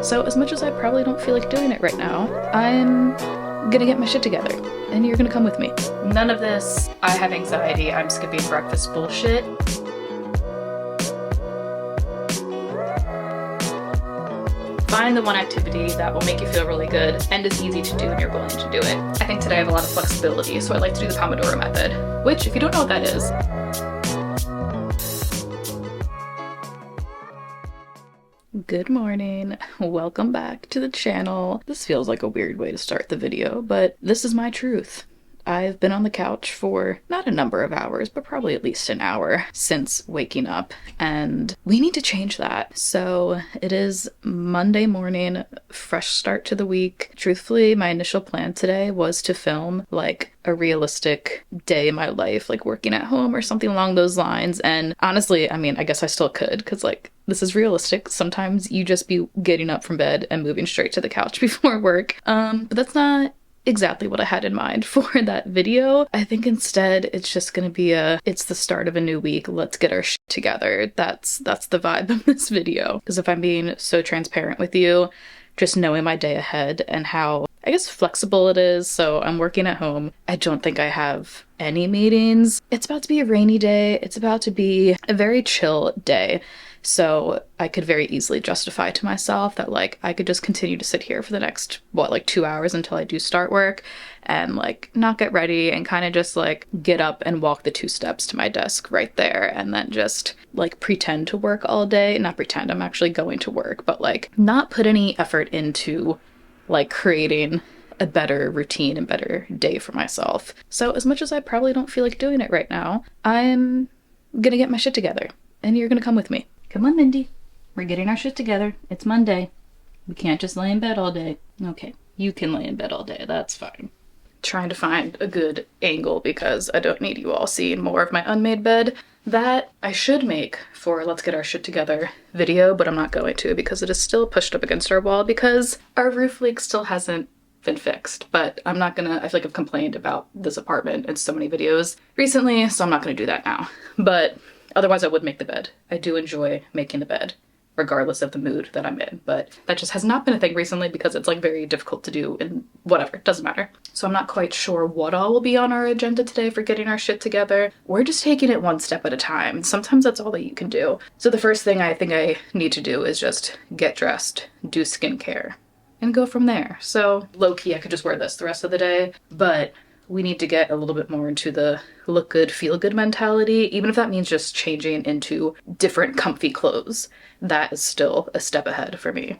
So as much as I probably don't feel like doing it right now, I'm gonna get my shit together and you're gonna come with me. None of this, I have anxiety, I'm skipping breakfast bullshit. Find the one activity that will make you feel really good and is easy to do and you're willing to do it. I think today I have a lot of flexibility, so I like to do the pomodoro method, which, if you don't know what that is, good morning, welcome back to the channel. This feels like a weird way to start the video, but this is my truth. I've been on the couch for not a number of hours, but probably at least an hour since waking up, and we need to change that. So it is Monday morning, fresh start to the week. Truthfully, my initial plan today was to film like a realistic day in my life, like working at home or something along those lines. And honestly, I mean, I guess I still could, because like this is realistic. Sometimes you just be getting up from bed and moving straight to the couch before work. But that's not exactly what I had in mind for that video. I think instead it's just gonna be it's the start of a new week, let's get our shit together. That's the vibe of this video. Because if I'm being so transparent with you, just knowing my day ahead and how, I guess, flexible it is. So I'm working at home. I don't think I have any meetings. It's about to be a rainy day. It's about to be a very chill day. So I could very easily justify to myself that like I could just continue to sit here for the next, like 2 hours until I do start work and like not get ready and kind of just like get up and walk the 2 steps to my desk right there and then just like pretend to work all day. Not pretend, I'm actually going to work, but like not put any effort into like creating a better routine and better day for myself. So as much as I probably don't feel like doing it right now, I'm gonna get my shit together and you're gonna come with me. Come on, Mindy. We're getting our shit together. It's Monday. We can't just lay in bed all day. Okay, you can lay in bed all day. That's fine. Trying to find a good angle because I don't need you all seeing more of my unmade bed that I should make for Let's Get Our Shit Together video, but I'm not going to because it is still pushed up against our wall because our roof leak still hasn't been fixed. But I'm not gonna, I feel like I've complained about this apartment in so many videos recently, so I'm not gonna do that now. But otherwise I would make the bed. I do enjoy making the bed, regardless of the mood that I'm in, but that just has not been a thing recently because it's like very difficult to do and whatever, it doesn't matter. So I'm not quite sure what all will be on our agenda today for getting our shit together. We're just taking it one step at a time. Sometimes that's all that you can do. So the first thing I think I need to do is just get dressed, do skincare, and go from there. So low-key, I could just wear this the rest of the day, but we need to get a little bit more into the look good, feel good mentality, even if that means just changing into different comfy clothes. That is still a step ahead for me.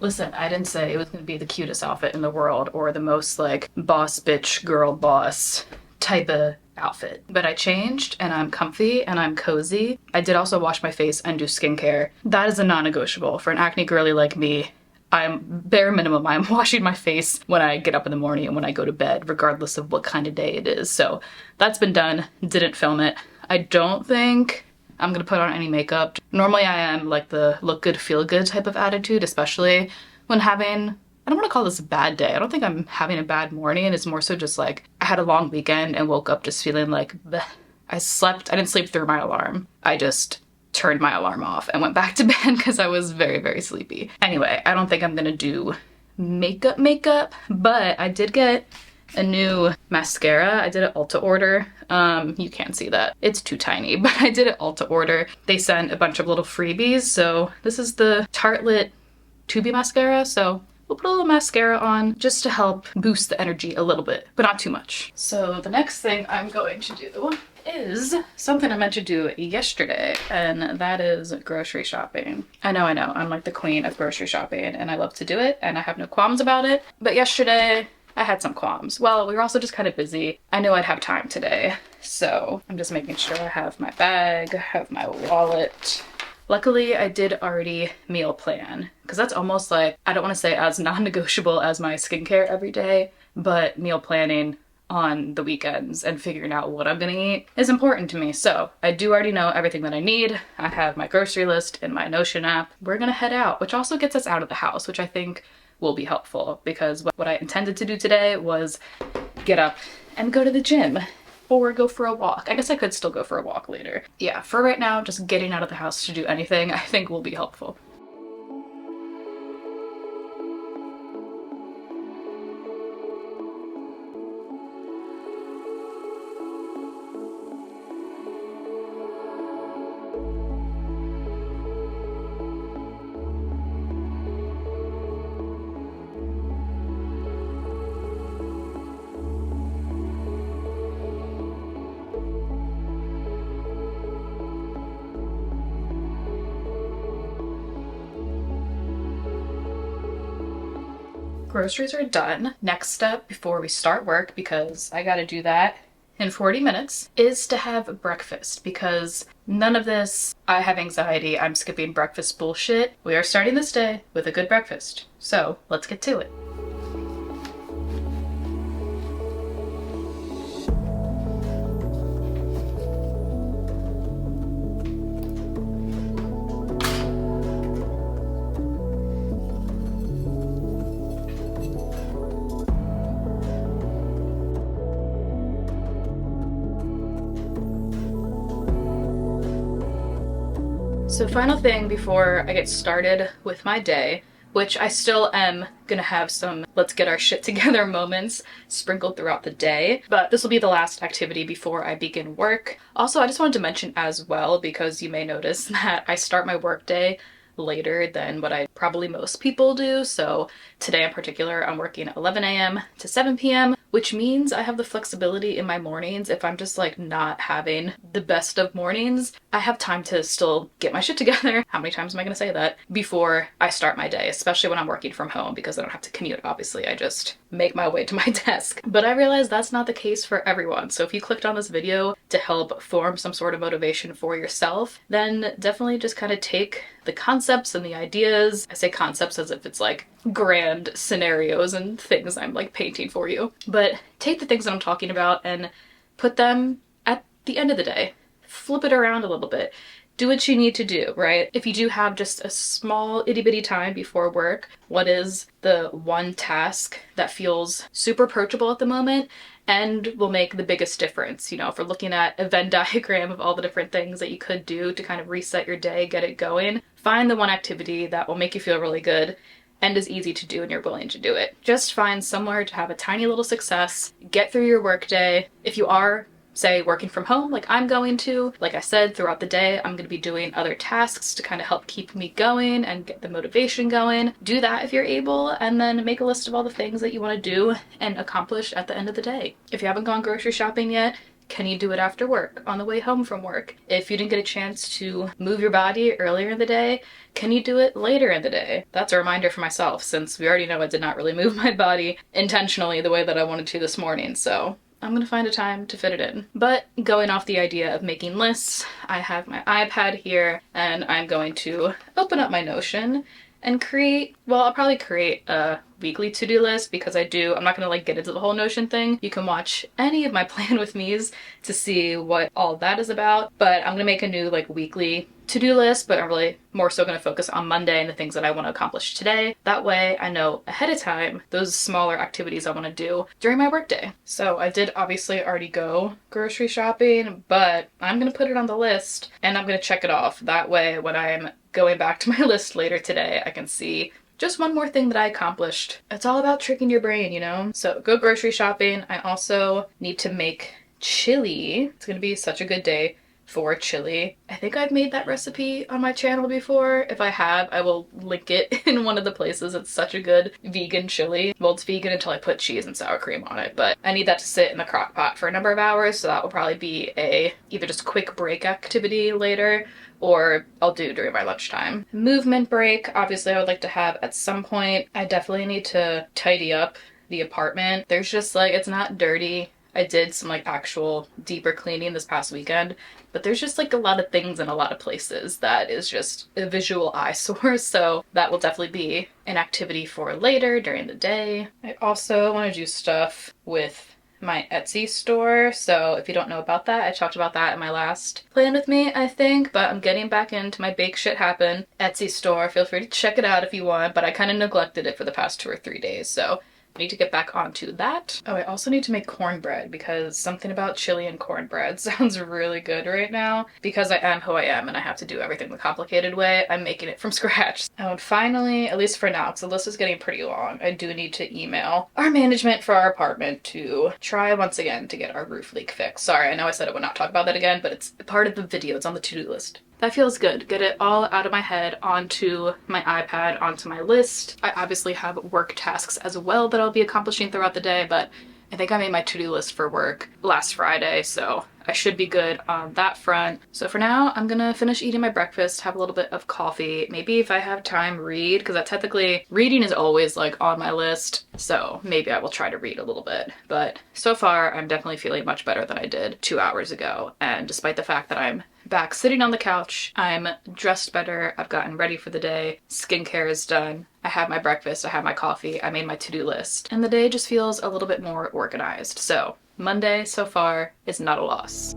Listen, I didn't say it was going to be the cutest outfit in the world or the most like boss bitch girl boss type of outfit, but I changed and I'm comfy and I'm cozy. I did also wash my face and do skincare. That is a non-negotiable for an acne girly like me. I'm bare minimum, I'm washing my face when I get up in the morning and when I go to bed, regardless of what kind of day it is. So that's been done. Didn't film it. I don't think I'm gonna put on any makeup. Normally I am like the look good, feel good type of attitude, especially when having, I don't want to call this a bad day. I don't think I'm having a bad morning. It's more so just like I had a long weekend and woke up just feeling like bleh. I didn't sleep through my alarm. I just turned my alarm off and went back to bed because I was very, very sleepy. Anyway, I don't think I'm gonna do makeup, but I did get a new mascara. I did it Ulta order. You can't see that. It's too tiny, but I did it Ulta order. They sent a bunch of little freebies. So this is the Tartelette Tubey mascara. So we'll put a little mascara on just to help boost the energy a little bit, but not too much. So the next thing I'm going to do is something I meant to do yesterday, and that is grocery shopping. I know, I'm like the queen of grocery shopping and I love to do it and I have no qualms about it. But yesterday I had some qualms. Well, we were also just kind of busy. I knew I'd have time today, so I'm just making sure I have my bag, have my wallet. Luckily, I did already meal plan, because that's almost like, I don't want to say as non-negotiable as my skincare every day, but meal planning on the weekends and figuring out what I'm gonna eat is important to me. So I do already know everything that I need. I have my grocery list in my Notion app. We're gonna head out, which also gets us out of the house, which I think will be helpful, because what I intended to do today was get up and go to the gym or go for a walk. I guess I could still go for a walk later. Yeah, for right now, just getting out of the house to do anything I think will be helpful. Groceries are done. Next step before we start work, because I gotta do that in 40 minutes, is to have breakfast, because none of this I have anxiety, I'm skipping breakfast bullshit. We are starting this day with a good breakfast. So let's get to it. So final thing before I get started with my day, which I still am gonna have some let's get our shit together moments sprinkled throughout the day, but this will be the last activity before I begin work. Also, I just wanted to mention as well, because you may notice that I start my work day later than what probably most people do. So today in particular, I'm working 11 a.m. to 7 p.m., which means I have the flexibility in my mornings. If I'm just like not having the best of mornings, I have time to still get my shit together. How many times am I going to say that? Before I start my day, especially when I'm working from home, because I don't have to commute, obviously. I just make my way to my desk. But I realize that's not the case for everyone. So if you clicked on this video to help form some sort of motivation for yourself, then definitely just kind of take the concepts and the ideas. I say concepts as if it's like grand scenarios and things I'm like painting for you. But take the things that I'm talking about and put them at the end of the day. Flip it around a little bit. Do what you need to do, right? If you do have just a small itty bitty time before work, what is the one task that feels super approachable at the moment and will make the biggest difference? You know, if we're looking at a Venn diagram of all the different things that you could do to kind of reset your day, get it going, find the one activity that will make you feel really good and is easy to do and you're willing to do it. Just find somewhere to have a tiny little success, get through your work day. If you are, say, working from home like I'm going to, like I said, throughout the day I'm going to be doing other tasks to kind of help keep me going and get the motivation going. Do that if you're able, and then make a list of all the things that you want to do and accomplish at the end of the day. If you haven't gone grocery shopping yet, can you do it after work, on the way home from work? If you didn't get a chance to move your body earlier in the day, can you do it later in the day? That's a reminder for myself, since we already know I did not really move my body intentionally the way that I wanted to this morning, so I'm gonna find a time to fit it in. But going off the idea of making lists, I have my iPad here and I'm going to open up my Notion and create, well, I'll probably create a weekly to-do list, because I'm not gonna like get into the whole Notion thing. You can watch any of my Plan With Me's to see what all that is about, but I'm gonna make a new like weekly to-do list, but I'm really more so gonna focus on Monday and the things that I wanna accomplish today. That way I know ahead of time those smaller activities I wanna do during my workday. So I did obviously already go grocery shopping, but I'm gonna put it on the list and I'm gonna check it off. That way when I'm going back to my list later today, I can see just one more thing that I accomplished. It's all about tricking your brain, you know? So go grocery shopping. I also need to make chili. It's gonna be such a good day for chili. I think I've made that recipe on my channel before. If I have, I will link it in one of the places. It's such a good vegan chili. Well, it's vegan until I put cheese and sour cream on it, but I need that to sit in the crock pot for a number of hours, so that will probably be a either just quick break activity later, or I'll do during my lunchtime. Movement break, obviously I would like to have at some point. I definitely need to tidy up the apartment. There's just like, it's not dirty. I did some like actual deeper cleaning this past weekend, but there's just like a lot of things in a lot of places that is just a visual eyesore. So that will definitely be an activity for later during the day. I also want to do stuff with my Etsy store. So if you don't know about that, I talked about that in my last plan with me, I think, but I'm getting back into my Bake Shit Happen Etsy store. Feel free to check it out if you want, but I kind of neglected it for the past 2 or 3 days, so I need to get back onto that. Oh, I also need to make cornbread because something about Chilean cornbread sounds really good right now. Because I am who I am and I have to do everything the complicated way, I'm making it from scratch. Oh, and finally, at least for now, because the list is getting pretty long, I do need to email our management for our apartment to try once again to get our roof leak fixed. Sorry, I know I said I would not talk about that again, but it's part of the video. It's on the to-do list. That feels good. Get it all out of my head onto my iPad, onto my list. I obviously have work tasks as well that I'll be accomplishing throughout the day, but I think I made my to-do list for work last Friday, so I should be good on that front. So for now, I'm gonna finish eating my breakfast, have a little bit of coffee, maybe if I have time read, because that technically, reading is always like on my list, so maybe I will try to read a little bit. But so far, I'm definitely feeling much better than I did 2 hours ago, and despite the fact that I'm back sitting on the couch, I'm dressed better, I've gotten ready for the day, skincare is done, I have my breakfast, I have my coffee, I made my to-do list, and the day just feels a little bit more organized. So Monday so far is not a loss.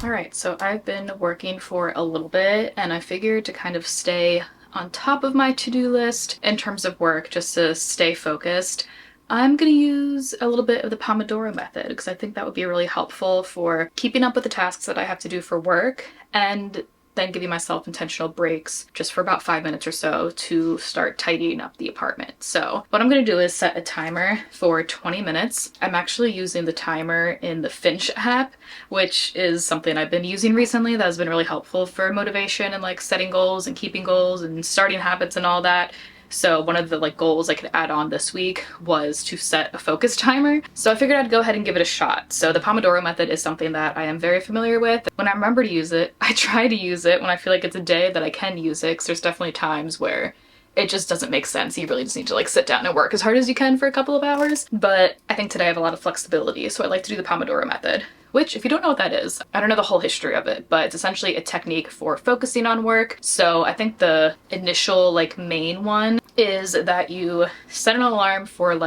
Alright, so I've been working for a little bit and I figured to kind of stay on top of my to-do list in terms of work, just to stay focused, I'm gonna use a little bit of the pomodoro method because I think that would be really helpful for keeping up with the tasks that I have to do for work and then giving myself intentional breaks just for about 5 minutes or so to start tidying up the apartment. So what I'm gonna do is set a timer for 20 minutes. I'm actually using the timer in the Finch app, which is something I've been using recently that has been really helpful for motivation and like setting goals and keeping goals and starting habits and all that. So one of the goals I could add on this week was to set a focus timer. So I figured I'd go ahead and give it a shot. So the Pomodoro method is something that I am very familiar with. When I remember to use it, I try to use it when I feel like it's a day that I can use it, because there's definitely times where it just doesn't make sense. You really just need to sit down and work as hard as you can for a couple of hours. But I think today I have a lot of flexibility, so I like to do the Pomodoro method, which if you don't know what that is, I don't know the whole history of it, but it's essentially a technique for focusing on work. So I think the initial main one is that you set an alarm for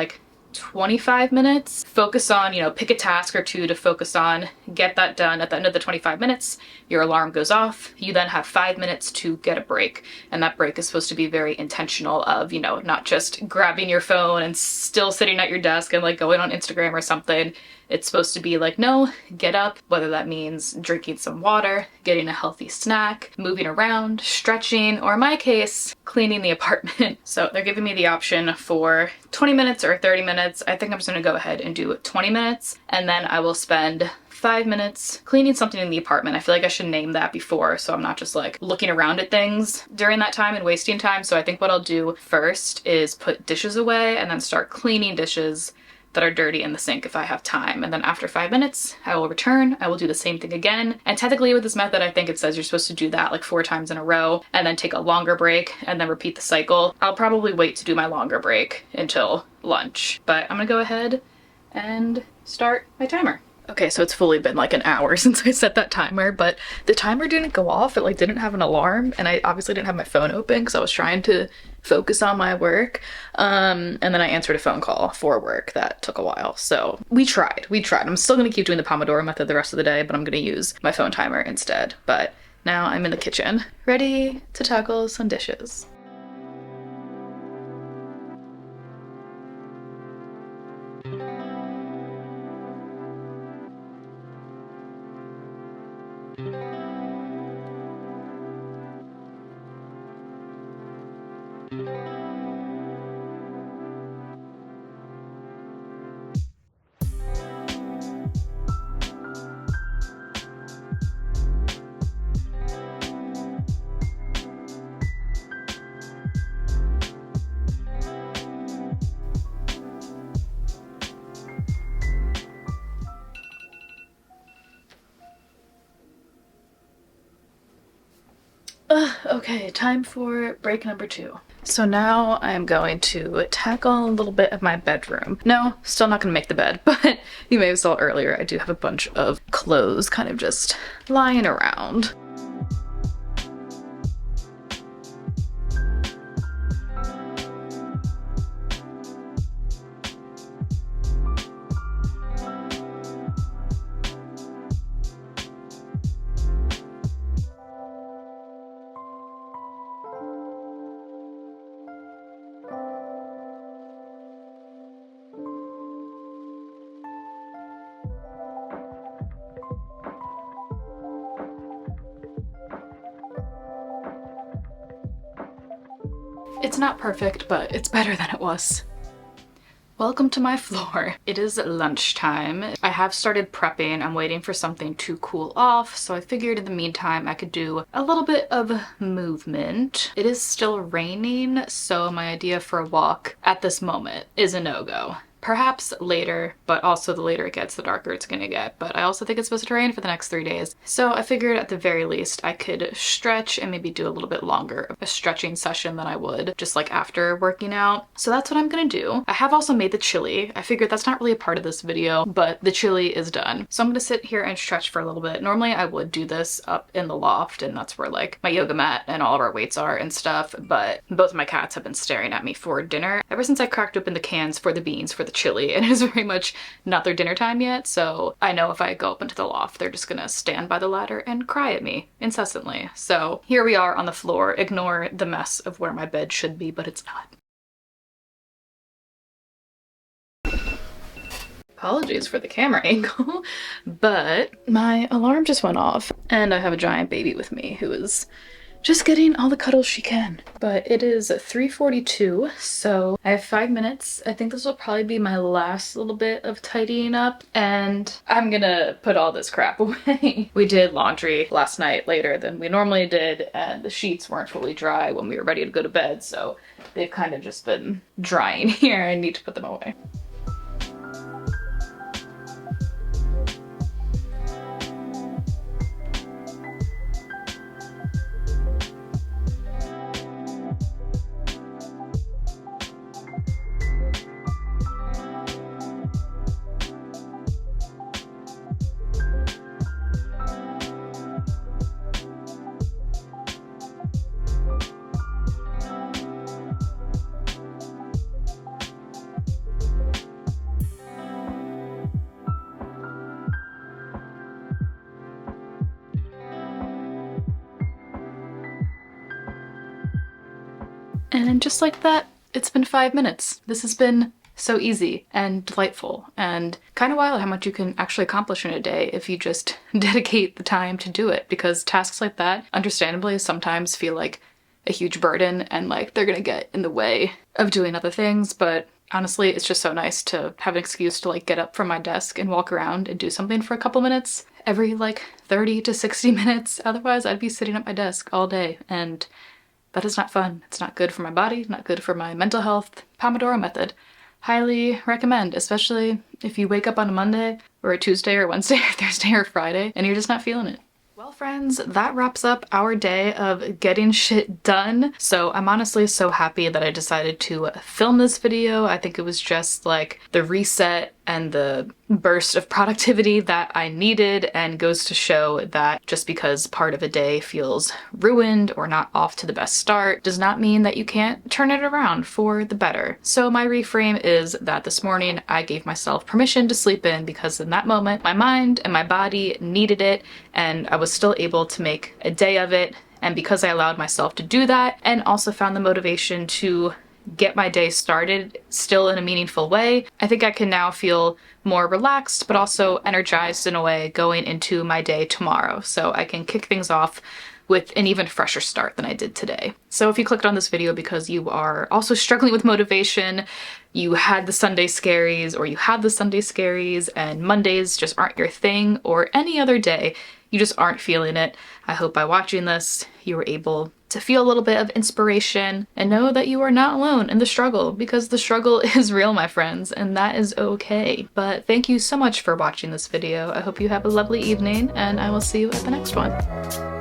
25 minutes, focus on, pick a task or two to focus on, get that done. At the end of the 25 minutes, your alarm goes off. You then have 5 minutes to get a break. And that break is supposed to be very intentional of, not just grabbing your phone and still sitting at your desk and going on Instagram or something. It's supposed to be no, get up, whether that means drinking some water, getting a healthy snack, moving around, stretching, or in my case, cleaning the apartment. So they're giving me the option for 20 minutes or 30 minutes. I think I'm just gonna go ahead and do 20 minutes, and then I will spend 5 minutes cleaning something in the apartment. I feel like I should name that before, so I'm not just looking around at things during that time and wasting time. So I think what I'll do first is put dishes away and then start cleaning dishes that are dirty in the sink if I have time. And then after 5 minutes, I will return, I will do the same thing again. And technically with this method, I think it says you're supposed to do that 4 times in a row and then take a longer break and then repeat the cycle. I'll probably wait to do my longer break until lunch, but I'm gonna go ahead and start my timer. Okay, so it's fully been an hour since I set that timer, but the timer didn't go off. It didn't have an alarm, and I obviously didn't have my phone open because I was trying to focus on my work. And then I answered a phone call for work that took a while. So we tried. I'm still gonna keep doing the Pomodoro method the rest of the day, but I'm gonna use my phone timer instead. But now I'm in the kitchen, ready to tackle some dishes. Okay, time for break number 2. So now I'm going to tackle a little bit of my bedroom. No, still not gonna make the bed, but you may have saw earlier, I do have a bunch of clothes kind of just lying around. It's not perfect, but it's better than it was. Welcome to my floor. It is lunchtime. I have started prepping. I'm waiting for something to cool off, so I figured in the meantime I could do a little bit of movement. It is still raining, so my idea for a walk at this moment is a no-go. Perhaps later, but also the later it gets, the darker it's gonna get. But I also think it's supposed to rain for the next 3 days. So I figured at the very least I could stretch and maybe do a little bit longer of a stretching session than I would just like after working out. So that's what I'm gonna do. I have also made the chili. I figured that's not really a part of this video, but the chili is done. So I'm gonna sit here and stretch for a little bit. Normally I would do this up in the loft, and that's where like my yoga mat and all of our weights are and stuff, but both of my cats have been staring at me for dinner ever since I cracked open the cans for the beans for the chili, and it is very much not their dinner time yet, so I know if I go up into the loft they're just gonna stand by the ladder and cry at me incessantly. So here we are on the floor. Ignore the mess of where my bed should be, but it's not. Apologies for the camera angle, but my alarm just went off and I have a giant baby with me who is just getting all the cuddles she can. But it is 3:42, so I have 5 minutes. I think this will probably be my last little bit of tidying up, and I'm gonna put all this crap away. We did laundry last night later than we normally did, and the sheets weren't fully dry when we were ready to go to bed, so they've kind of just been drying here. I need to put them away. And just like that, it's been 5 minutes. This has been so easy and delightful and kind of wild how much you can actually accomplish in a day if you just dedicate the time to do it, because tasks like that, understandably, sometimes feel like a huge burden and like they're gonna get in the way of doing other things, but honestly, it's just so nice to have an excuse to like get up from my desk and walk around and do something for a couple minutes every like 30 to 60 minutes. Otherwise, I'd be sitting at my desk all day, and that is not fun. It's not good for my body, not good for my mental health. Pomodoro method. Highly recommend, especially if you wake up on a Monday or a Tuesday or Wednesday or Thursday or Friday and you're just not feeling it. Well, friends, that wraps up our day of getting shit done. So I'm honestly so happy that I decided to film this video. I think it was just like the reset and the burst of productivity that I needed, and goes to show that just because part of a day feels ruined or not off to the best start does not mean that you can't turn it around for the better. So my reframe is that this morning I gave myself permission to sleep in, because in that moment my mind and my body needed it, and I was still able to make a day of it. And because I allowed myself to do that and also found the motivation to get my day started still in a meaningful way, I think I can now feel more relaxed but also energized in a way going into my day tomorrow, so I can kick things off with an even fresher start than I did today. So if you clicked on this video because you are also struggling with motivation, you had the Sunday scaries, or you had the Sunday scaries and Mondays just aren't your thing, or any other day you just aren't feeling it, I hope by watching this you were able to feel a little bit of inspiration and know that you are not alone in the struggle, because the struggle is real, my friends, and that is okay. But thank you so much for watching this video. I hope you have a lovely evening, and I will see you at the next one.